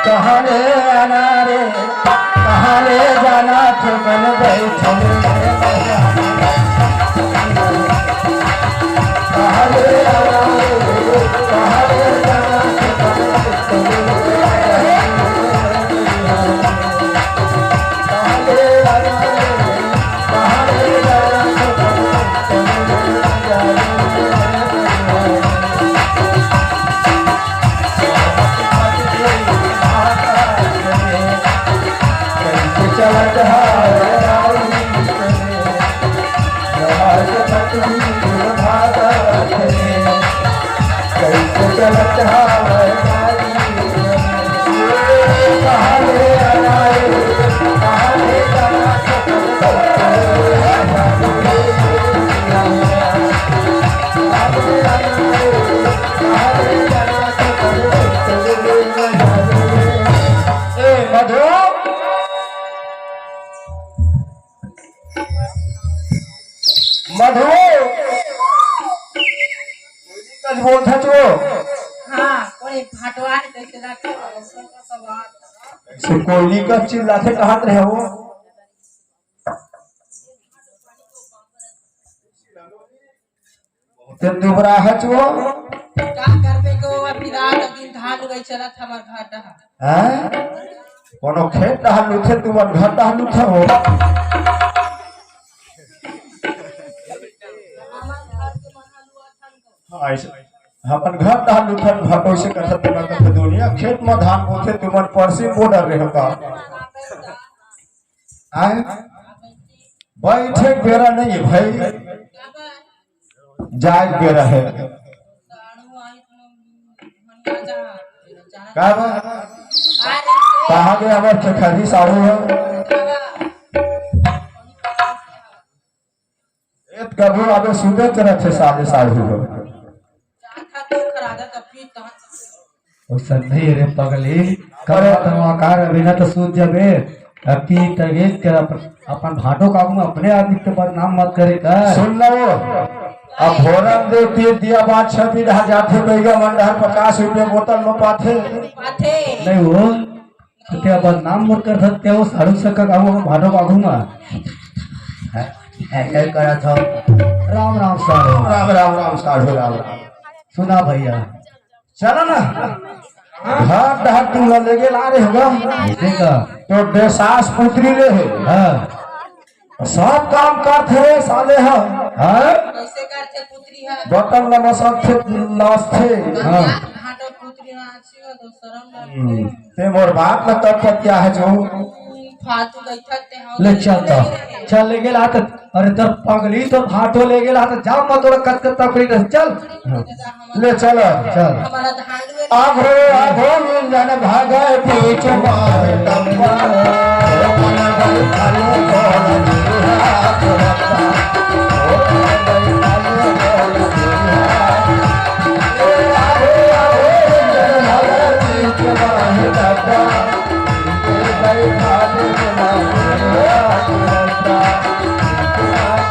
कहाँ ले आना रे कहाँ ले जाना थे मन बैठल कहाँ ले आना रे कहाँ ले जाना थे मन बैठल कहाँ ले आना रे कहाँ ले जाना थे मन चलत कैसे चलत कहाँ ले आना रे कहाँ ले जाना मधु मधु कल बोल था जो हाँ कोई फाटवा है कैसे रखे से कोयली का चिल्लाते कहाँ रहे वो तेरे दुबरा है जो क्या करबे को अभी रात दिन धान गई चलत हमर घर डहा हैं कोनो खेत डहा लुथे तुमर घर डहा लुथे हो अपन घर धान लुथन घटो से कथा तुम कथा दुनिया खेत में धान बोथे तुमन परसी बॉर्डर रहे का आए बैठे बेरा नहीं है भाई जाए बेरा है का कहां गए हमर खखरी साहू है एक कबू आबे सुबह तरह से साढ़े साढ़े हो ओ संधि रे पगली करे तमाकार अभिना तो सूझ जबे अपी तगे कर अपन भाटो काबू में अपने आदमी के बदनाम मत करे का सुन लो अब भोरन दे पी दिया बात 26 जाते बैगा मंडहर 50 रुपए बोतल में पाथे नहीं वो ते बदनाम मत कर सकते हो सारू से का काबू में भाटो काबू में है करा था राम राम सारू राम राम राम सारू राम सुना भैया चलो ना घर डहर तुम ले गेल आ रहे होगा देखा तो देसास पुत्री ले है हां सब काम करते रे साले है कैसे करते पुत्री है बटन लगा सब थे लास्ट थे हां हाटो पुत्री ना अच्छी हो तो शर्म ना ते मोर बात न तब क्या है जो फालतू बैठते हैं ले चलता चल ले गेला त अरे तर पगली तो भाटो ले गेला त जा मत तोड़ कत तकड़ी चल ले चलो चल हमारा धान आभो आभो जन भागे पीछ मार तंबा मन बल खालो बोल दुहा करता ओ बल खालो बोल दुहा आभो आभो जन भागे पीछ मार तंबा बल खालो बोल दुहा करता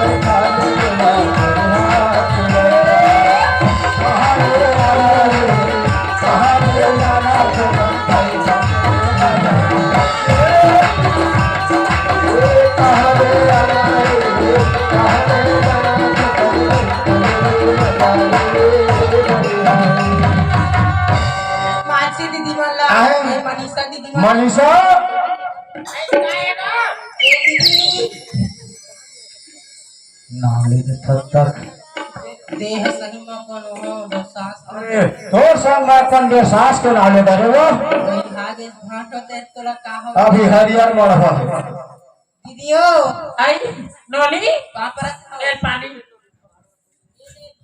बल खालो बोल दुहा मनीषा नाले त तक देह सही में कोनो हो सांस तो संग अपन के सांस के नाले डरे वो भागे भाटो दे तोला का हो अभी हरियर मरवा दीदियो आई नोली पापरा ए पानी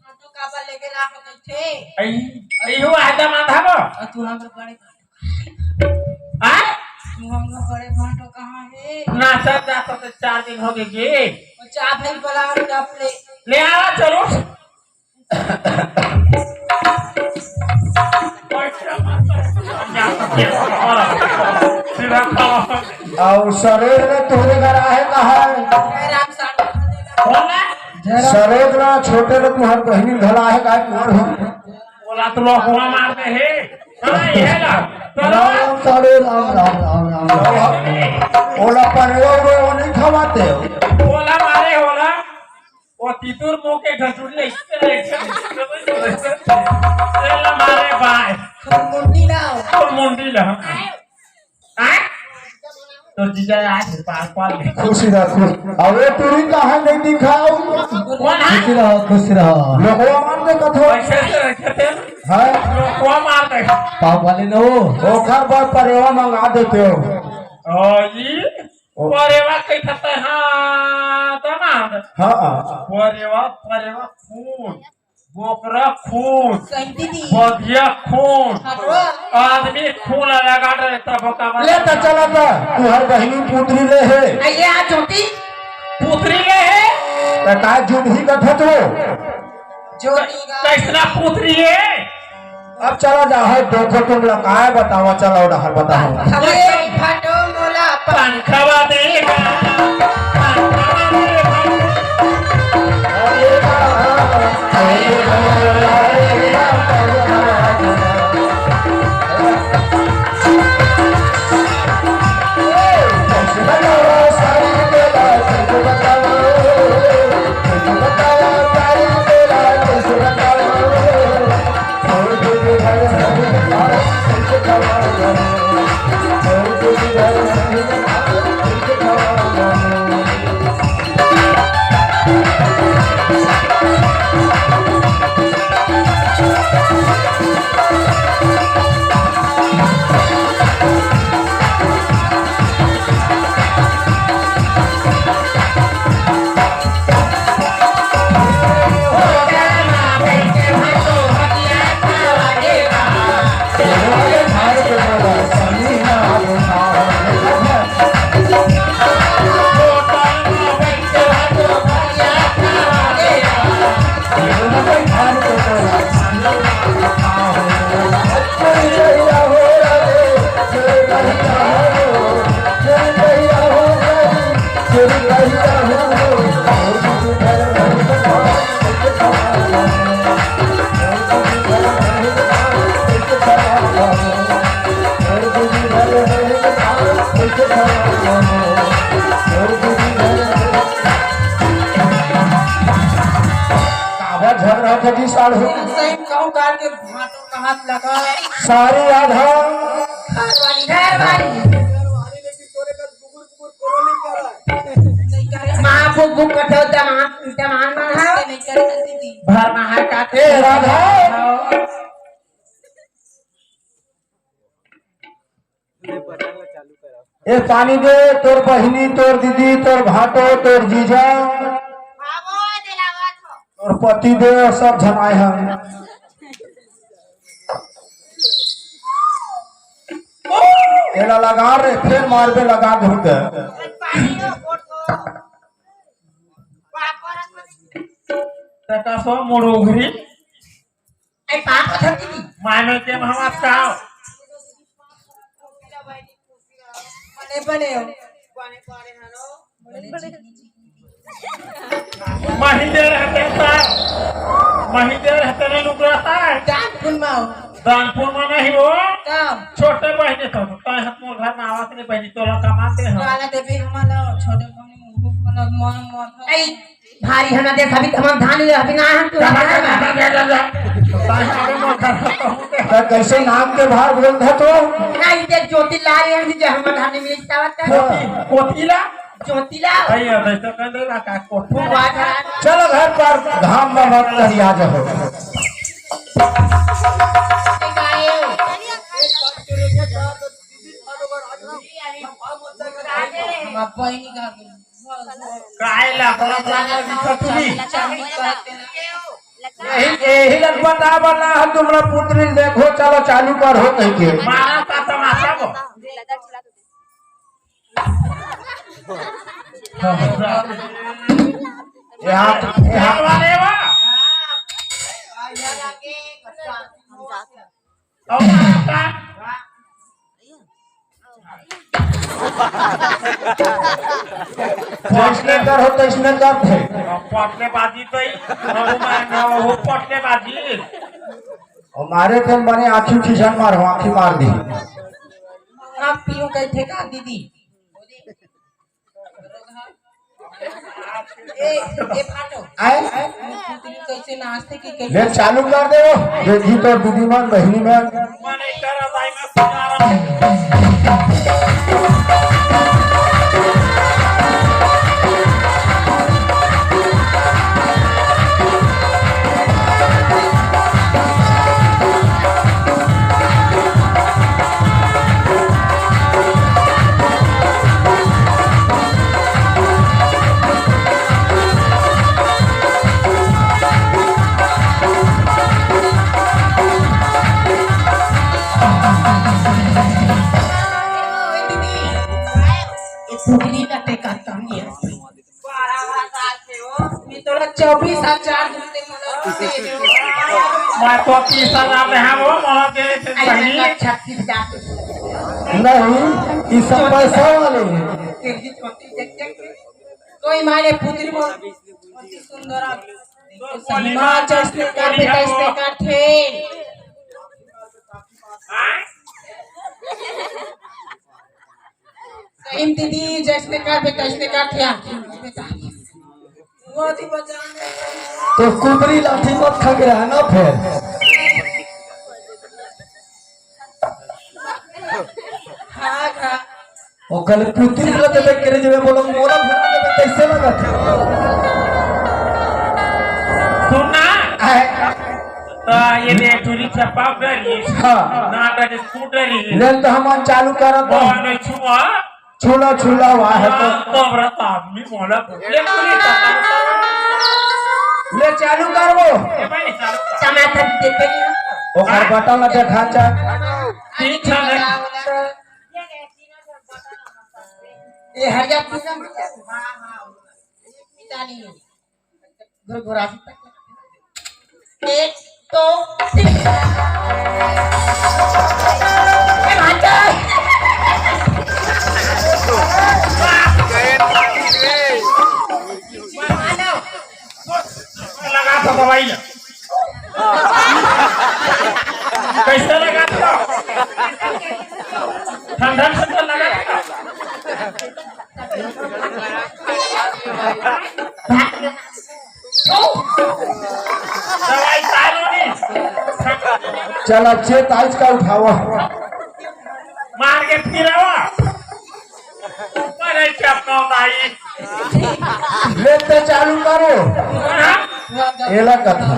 भाटो का बा लेके ला हो थे आई हो आदा माथा को तू हम बड़े आ तू हम बड़े भाटो कहां है ना सब जाता तो 4 दिन हो गए जी और चाय भइल बला डप ले आवा चलो और शरीर में तोरे घर आहे कहा राम साहब शरीर ना छोटे लोग तुम्हार बहनी घला है का कुंवर हो बोला तो लोग हुआ मारते हैं हां ये ना चलो सारे राम राम राम राम राम। ओला परेवा वो नहीं खवाते हो। होला मारे होला वो तितुर मुंह के घसुर ले तेला मारे बाय मुंडी लाओ तो मुंडी ला हैं तो जीजा आज पार पार खुशी रह खुश अबे तुरी कहाँ नहीं दिखाओ कौन है खुश रहो खुश रहो। लोगवा मारने कथो पैसे से रखे थे है लोग को मार दे पाप वाले न हो। ओखर पर परेवा मंगा देते हो। ओ ये परेवा कई खते हाँ तो ना हाँ परेवा खून बोकरा खून सही दीदी बधिया खून हटो आदमी खून लगा दे तब का ले तो चला था तू हर बहनी पुत्री ले है आइए आ छोटी पुत्री ले है तो काय जुबही कथो तो जोड़ी का कैसना पुत्री है अब चला जा है देखो तुम लोग काय बताओ चलो डहर बताओ अरे फटो मोला पंखवा देगा पंखवा देगा जी साढ़े सही कहूँ काट के भाटों का हाथ लगा सारी आधा घर वाली माँ बुक बुक कटो दमान बना नहीं कर सकती थी भर महा काटे ए राधा ए पानी दे तोर बहिनी तोर दीदी तोर भाटो तोर जीजा और पति दे सब जमाए हम एला लगा रे फिर मारबे लगा धुते तका सो मुड़ुघरी आई पाप करती थी मानो के हम काओ बने हो महीने रहते ने लोग रहता है दानपुर माओ दानपुर में नहीं हो काम छोटे बहने तो हम मोर घर में आवाज नहीं बहनी तो लोग कमाते हैं वाला देवी हमारा छोटे कोने मुंह वाला मन आई भारी हना दे अभी हम धान ले अभी ना हम तो कैसे नाम के बाहर बोल दे तो नहीं दे ज्योति ला रहे हैं जो हम धान मिल जावत कोतीला ज्योति ला भैया वैसे कह देगा का कोठू चलो घर पर धाम में मत लहिया जाओ बहनी का काय ला बड़ा बड़ा दिखतुली यही लग बता बना हम तुम्हारा पुत्री देखो चलो चालू कर हो कह के मारा का तमाशा को यहाँ वाले वा इसने कर हो तो इसने कर थे पटले बाजी तो हो पटले बाजी और मारे थे मैंने आँखी खिंचन मारो आँखी मार दी रोगा पियो कह थे का दीदी ए फाटो आए पुतली कैसे नाचते कि ले कैसे चालू कर दे देखी तो दीदी मन बहनी में माने करा भाई मैं सुना रहा हूं। पुतली का ते करता नहीं है मैं तो 24,000 दूसरे मैं तो 30,000 में हम वो मोला के बहनी 36,000 नहीं ये सब पैसा वाले हैं। तेरी छोटी देख कोई माने पुतली में अति सुंदर सलमा चश्मे का थे सहीम दीदी जैसे का थे बहुत ही बचाने तो कुबरी लाठी मत खा के रहना फिर हाँ हाँ और कल पुत्री को देवे करे जब बोलो मोरा भुना देवे कैसे लगा सुनना तो ये ले चोरी छपा करी हाँ ना कर स्कूटरी ले तो हम चालू कर वो नहीं छुआ छूला छूला हुआ है तो व्रता मी मोला ले चोरी छपा ले चालू कर वो ए भाई चल टमाटर देते नहीं ओकर बटन लगे खाचा ठीक है ये हरिया पूजा में हाँ हाँ मितानी घोराफी एक तो लगा था दवाई कैसे लगा था ठंडा ठंडा लगा था दवाई चालू नहीं चल अच्छे ताज का उठावा मार के फिरावा अरे चपका भाई ले तो चालू करो एला कथा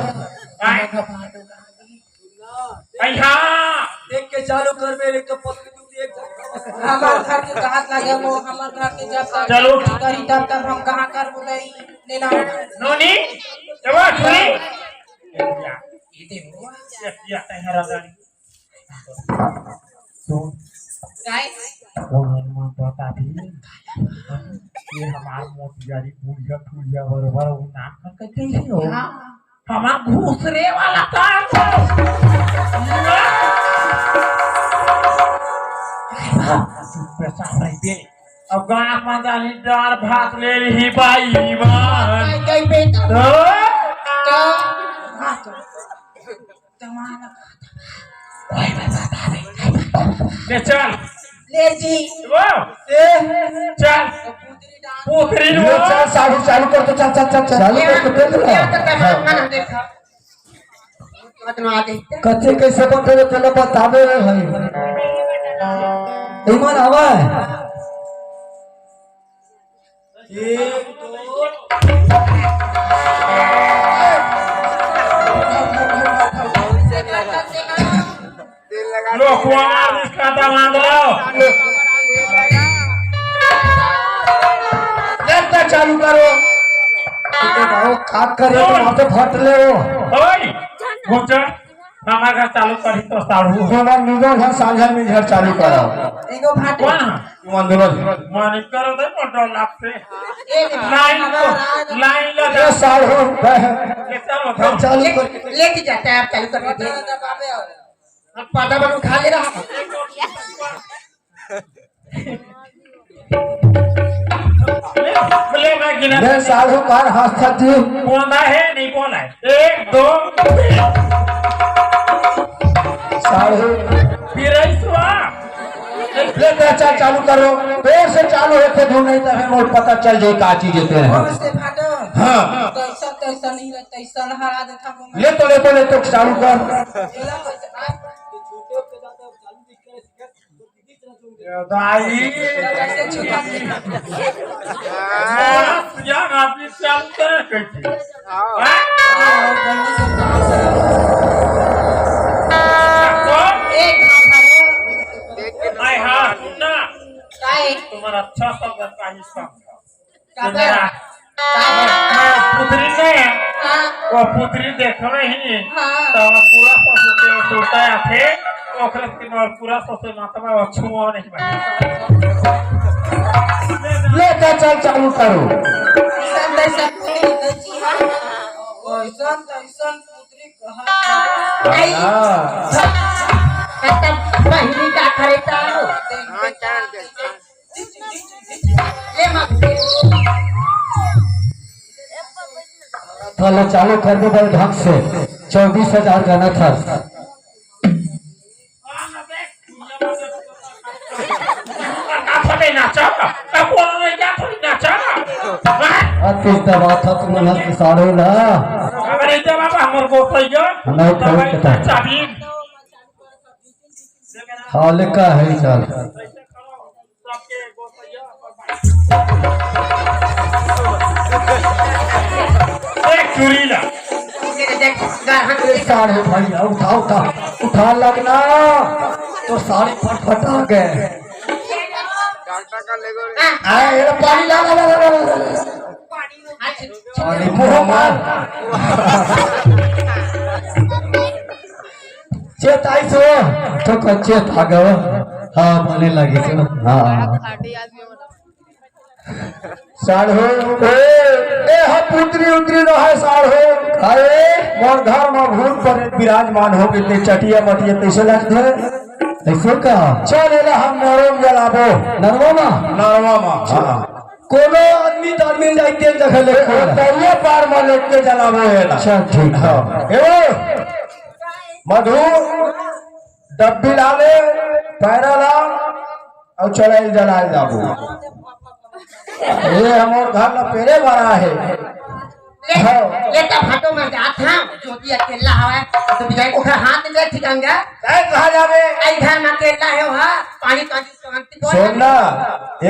भैया देख के चालू कर मेरे कपत हमार घर के कहाँ लगे वो हमार घर के जब तक चलो। करी तब हम कहाँ कर बोलाई लेना नोनी चलो सुनी या तैयार गाड़ी काय वो हनुमान बता भी ये हमार मोतियारी बुढ़िया बरोबर वो नाम कहते ही हो हमार घूसरे वाला पैसा नहीं दे अब गाना मांगाली दाल भात ले रही बाई मान काय बेटा तो हाँ तो जमाना ले चल ले जी वो चल पोखरी ले चल साढ़े चालू कर तो चल चल चल चालू कर तो दे दे कच्चे कैसे बनते हैं चलो बतावे भाई ईमान आवा लो कुआं इसका दामाद लो लेता चालू करो खाक करे तो वहां पे फट ले वो ओए घुमचा हमारा चालू करी तो साड़ू हमार निगम है साझा में घर चालू करो एगो भाट कौन मंदिर मानिक करो तो मोटर लाख से एक लाइन लगा ये साल हो ये चलो हम चालू कर लेके जाता है आप चालू कर दे अब पाटा बन खा ले रहा ले मैं गिना ये साल हो कार हाथ थी कौन है नहीं कौन है 1 2 साल हो फिर ऐसवा ले चल चालू करो देर से चालू होते धुन नहीं तो हमें मोर पता चल जाए का चीज देते हैं से भादो हाँ तैसा तैसा नहीं रहता तैसा हरा देता वो ले तो चालू कर एला दाई कैसे छुपा दे यार आपने चालू करे कैसे तुम्हारा अच्छा सा का हिस्सा पुत्री ने वो पुत्री देख रही तो पूरा सोचता थे ओकरे के पूरा सोचे मातवा छुआ नहीं ले चल चालू करो तैसा पुत्री नहीं ओइसन तैसन पुत्री कहा पहली का खरीदा ले मत चलो चालू कर दो भाई ढंग से 24,000 का न था अति दबा था तुम न साड़ो ना नहीं तो हाल का है चल साढ़े भैया उठा लगना तो साड़ी फटफटा गए पानी ला पानी चेत आई तो चेत आ गए हाँ बोलने लगी हाँ साढ़ हो पुत्री उतरी रहे साढ़ हो अरे मोर घर में भूत पर विराजमान हो गए चटिया मटिया कैसे लगते ऐसे का चल एला हम नरम जलाबो नरवा कोनो आदमी तो मिल जाते देखे ले दरिया पार में लेके जलाबो एला अच्छा ठीक है एवो मधु डब्बी डाले पैरा ला और चलाइल जलाल जाबो ये हमार घर में पेरे बड़ा है ले तो भाटो में जा था ज्योति अकेला है तो बिजाई ओखा हाथ दे ठिकांगा काय कहा जावे आई घर में अकेला है वहां पानी का शांति बोल सोना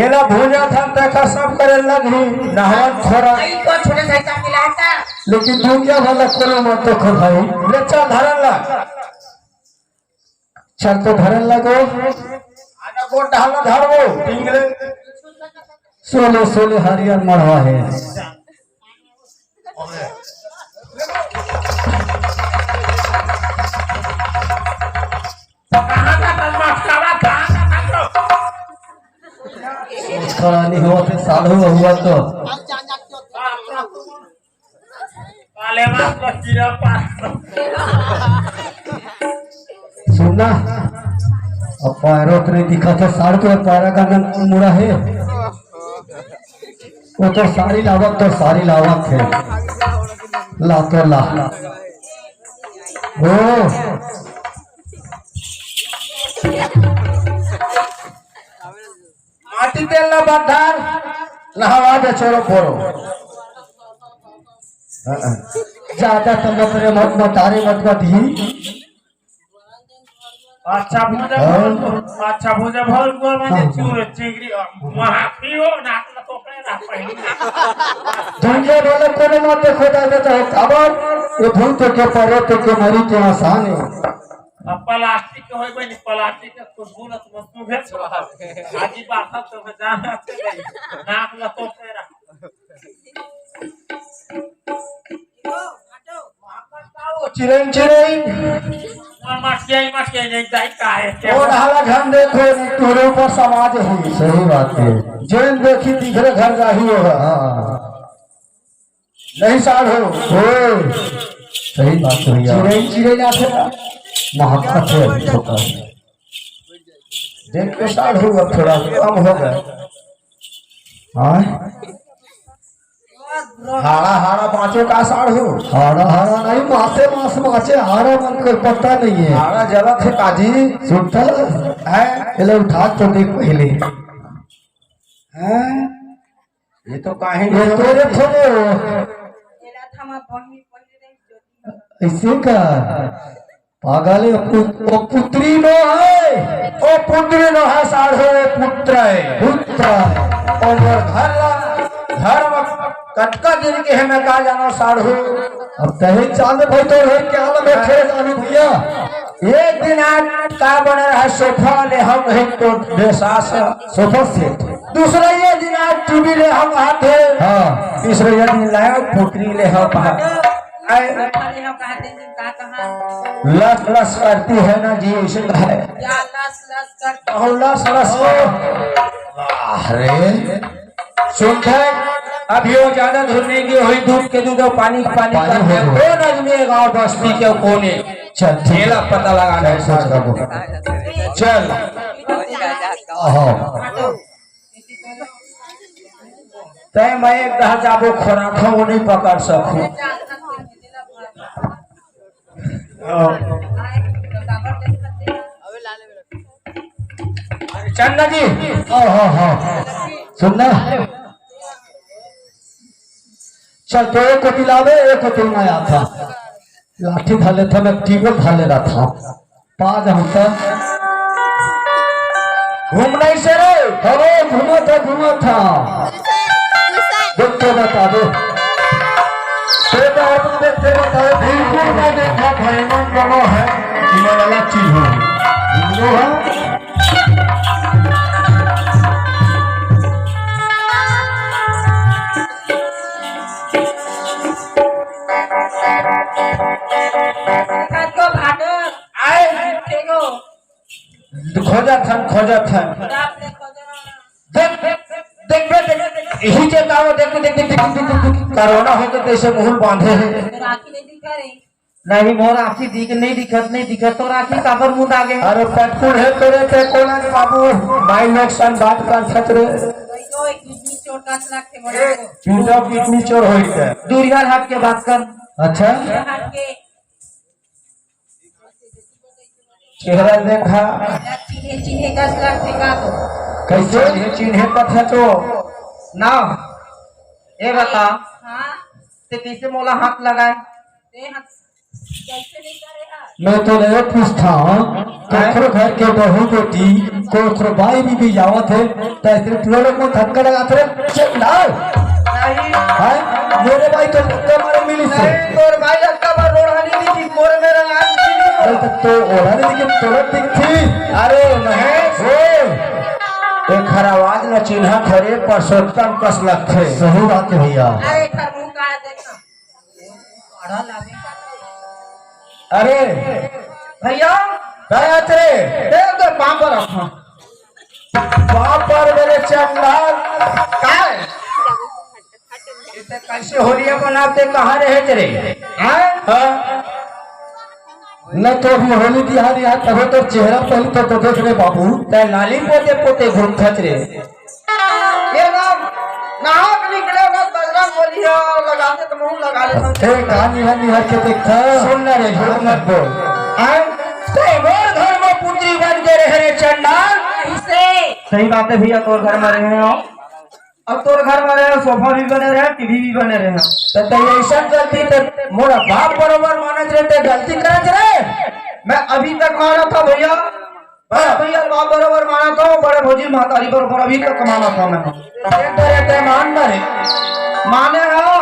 एला भूजा था देखा सब करे लगी नहावन छोरा आई को छोटे से अकेला है लेकिन दुनिया वाला कोनो मत तो खो भाई ले चल धरन ला चल तो धरन लगो आना को ढाला धरबो टिंगले सोले हरियर मरवा है खड़ा नहीं हुआ थे साल हुआ तो सुनना अब पैरों तो नहीं दिखा था साड़ तो पैरा का नाम मुड़ा है वो तो सारी लावक है ला तो ला ओ माटी तेल ना बाधार नहवा दे छोरो फोरो ज्यादा तंगरे मत मतारे मत ही अच्छा भुजा भल को म्हणजे चूर चिंगरी महाफियो नाकला तो पेरा पहिली दुनिया वाले कोने मत देखो जाता है खबर ये भूत के परे तो के मरी के आसान है प्लास्टिक के होय बनी प्लास्टिक के खुशबू न मस्तु भेट आजी बात तो जाना नाकला तो पेरा चिरई मत के नहीं जाई का है और हाला घन देखो तोरे ऊपर समाज हुई सही बात है जैन देखी तीसरे घर जाही होगा हाँ नहीं साल हो सही बात है भैया चिरई ना थे महत्ता है छोटा देख के साल होगा थोड़ा कम हो गए हाँ हाड़ा हाड़ा पांचों का साढ़ हो। हारा हारा नहीं, मासे मास माचे, हारा मन को पता नहीं है। हाड़ा जलत है काजी सुनता है। पहले उठा तो देख पहले। हैं? ये तो काहे ये तोरे थोड़े हो एला थमा बहनी पहले नहीं ज्योति ऐसे का पागल है, वो पुत्री नो है, ओ पुत्र नो है साढ़ो पुत्र है। पुत्र है। और घर में कटका दिन के है मैं कहा जानो साढ़ो। अब कहे चांद भाई तो है क्या लगे खेल जानी भैया। एक दिन आज का बने रहा सोफा ले हम है तो बेसास सोफा सेट। दूसरा ये दिन आज टीवी ले हम आते। हाँ तीसरे ये दिन लाए पुत्री ले हम आए। खाली हम कहते हैं का कहां लस लस करती है ना जी ऐसे है। या लस लस कर और लस लस अरे सुनते अभी वो ज्यादा धुलने की हुई दूध के दूध और पानी के पानी पानी करते हो कौन आदमी गाँव बस्ती के कोने चल ठेला पता लगाना है सोच रहा हूँ। चल हाँ तय मैं एक दहा जाबो खोराक वो नहीं पकड़ सकूं। चंदा जी हाँ हाँ सुनना चल तो एक को दिलावे एक को तुम आया था लाठी धाले था मैं टीबल धाले रहा था पाँच हमसा घूमने से रे अरे घुमा था देख के बता दो देखते बता बिल्कुल मैं देखा भयंकर दोनों है इन्हें अलग चीज हो को भागो आए देखो खोजा था रात ने खोजना देख यही चेताओ देख कोरोना हो तो कैसे मुंह बांधे हैं। राखी नहीं दिखा रही नहीं मोर आखी नहीं दिखत तो राखी काबर मुंह आगे। अरे पटकुल है तेरे पे कोना बाबू भाई लोग सन बात कर छतरे तो एक किडनी चोट का लाख के बड़े को पिंडा कितनी चोर होई है। दूरिया हट के बात कर। अच्छा हट के चेहरा देखा चीने 10 लाख के का तो कैसे ये चिन्हे कथा तो ना ये बता हां ते कैसे मोला हाथ लगाए। ते हाथ कैसे नहीं करेगा मैं तो नहीं पूछता कोखरो घर के बहू बेटी कोखरो भाई भी जावत है तो ऐसे तुम लोग को धक्का लगाते रहे चल ना नहीं हाय मेरे भाई तो धक्का मारे मिली से तोर भाई अक्का बार रोहानी दी थी मोर मेरा नाम अरे तक तो ओढ़ा नहीं लेकिन तुरंत दिखती। अरे महेश एक आवाज न चिन्ह खरे परसोत्तम कस लखे सही बात है भैया। अरे कर मुंह का देखना बड़ा लागे अरे भैया क्या तेरे देख तो पांव पर रखा बाप पर मेरे चंडाल काय इसे कैसे होलिया बनाते कहाँ रहे तेरे हाँ? न तो अभी होली दिहाड़ी है तब तो चेहरा पहले तो देख रहे बाबू ते नाली पोते पोते घूमत रे ये नाम नाक निकले ना बजरंग बोली है लगाते तो मुंह लगा ले ए कहानी है निहर के देखता सुन ना रे झूठ मत बोल आए ते मोर घर में पुत्री बन के रहे रे चंडाल इसे सही बात है भैया तोर घर में रहे हो अब तोर घर में रहे सोफा भी बने रहे टीवी भी बने रहे तो ते ऐसा गलती तो मोरा बाप बरोबर मानत रे ते गलती करत रे मैं अभी तक माना था भैया भैया बाप बराबर माना था बड़े भोजी महतारी बराबर अभी तक माना था मैं ते मान ना रे माने हो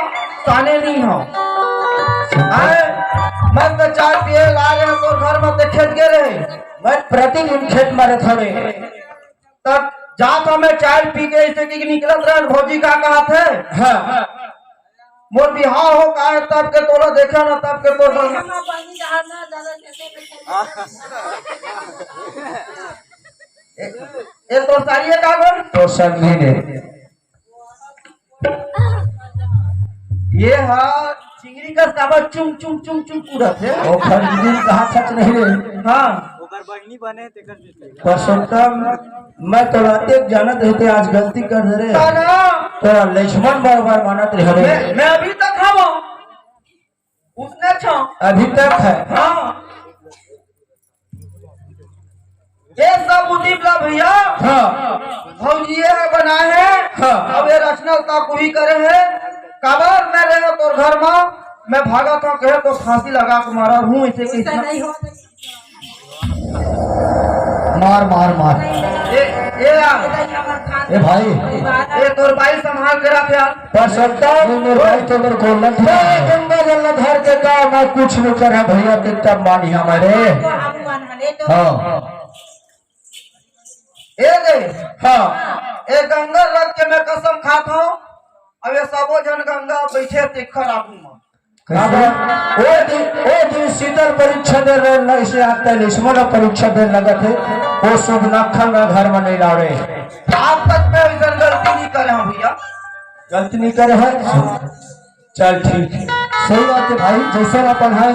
ताने नहीं हो मैं तो चाय पिए ला गया तो घर में तो खेत गए रहे मैं प्रतिदिन खेत मारे थवे तब जा तो मैं चाय पी के ऐसे की निकलत रहे भौजी का कहा थे हाँ मोर बिहार हो का है तब के तोरा देखा ना तब के तोरा हम पानी डालना ज्यादा कैसे ये तो सारी है कागज तो सब महीने ये हाँ चिंगड़ी का साबा चुम चुम चुम चुम कूदत है वो खरीदी कहाँ सच नहीं रे हाँ परसोत्तम मैं तो राते जानत रहते आज गलती कर दे रे ना तोरा लक्ष्मण बार मानत रहे मैं अभी तक हम उसने छो अभी तक है हाँ ये सब उदीप ला भैया हाँ भौजी है बनाए हैं हाँ। अब ये रचना का कोई करे है काबर मैं रहे तो घर में मैं भागा था कहे तो फांसी लगा के मारा हूँ इसे ऐसा कितना नहीं होता मार मार मार ये यार ए भाई ये तोर भाई संभाल के रख यार पर सकता मेरे भाई तो मेरे को लग गंगा जल धर के का मैं कुछ नहीं कर भैया के तब मानी हमारे हाँ ए गए हाँ ए गंगा रख के मैं कसम खाता हूँ अब ये सबो जन गंगा बैठे तिखर आगू में वो दिन शीतल परीक्षा दे रहे इसे आता है लक्ष्मण परीक्षा दे लगा थे वो शुभ नखल में घर में नहीं लावे आज तक मैं इधर गलती नहीं करे हूँ भैया गलती नहीं करे है चल ठीक है सही बात है भाई जैसे अपन है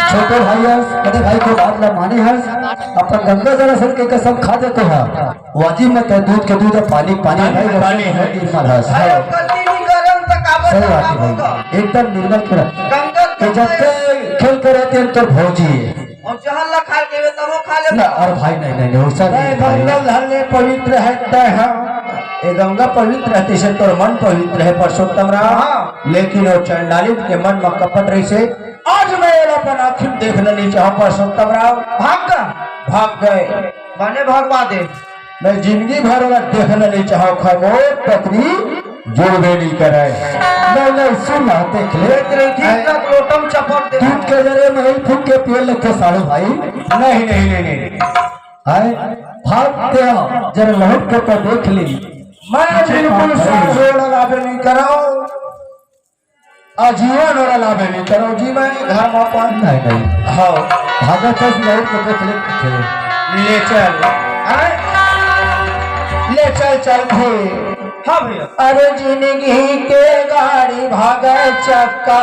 छोटे भाई है बड़े भाई को बात ला मानी है अपन गंगा जल सर के कसम खा दे तो है वाजिब में कह दूध के दूध पानी पानी भाई पानी है। अरे गलती नहीं करे उन तक काबर सही बात है भाई एकदम निर्मल कर गंगा तो जब से खेल कर रहते हैं तो भौजी है और जहाँ ला खा के तब वो खा ले ना और भाई नहीं नहीं नहीं वैसा नहीं भाई गंगा धरने पवित्र है तय है ये गंगा पवित्र रहती से तो मन पवित्र है परसोत्तम राम हाँ। लेकिन वो चंडालित के मन में कपट रही से आज मैं अपन आखिर देखना नहीं चाहूँ परसोत्तम राम भाग गए बने भगवा दे मैं जिंदगी भर में देखना नहीं चाहूँ खमोर पत्नी जोड़बे नहीं करे नहीं नहीं सुन ना देख ले लोटम चपक दे दूध के जरिए में ही फूक के पिए लगे सारे भाई नहीं नहीं नहीं नहीं हाय भागते हो जरा लौट के तो देख ली मैं बिल्कुल साझोड़ा लाभे नहीं कराओ आजीवन और लाभे नहीं करो जी मैं घर में पान नहीं नहीं हाँ भागत है लौट के देख ले ले चल ले चल चल भाई हाँ भैया अरे जिंदगी के गाड़ी भागे चक्का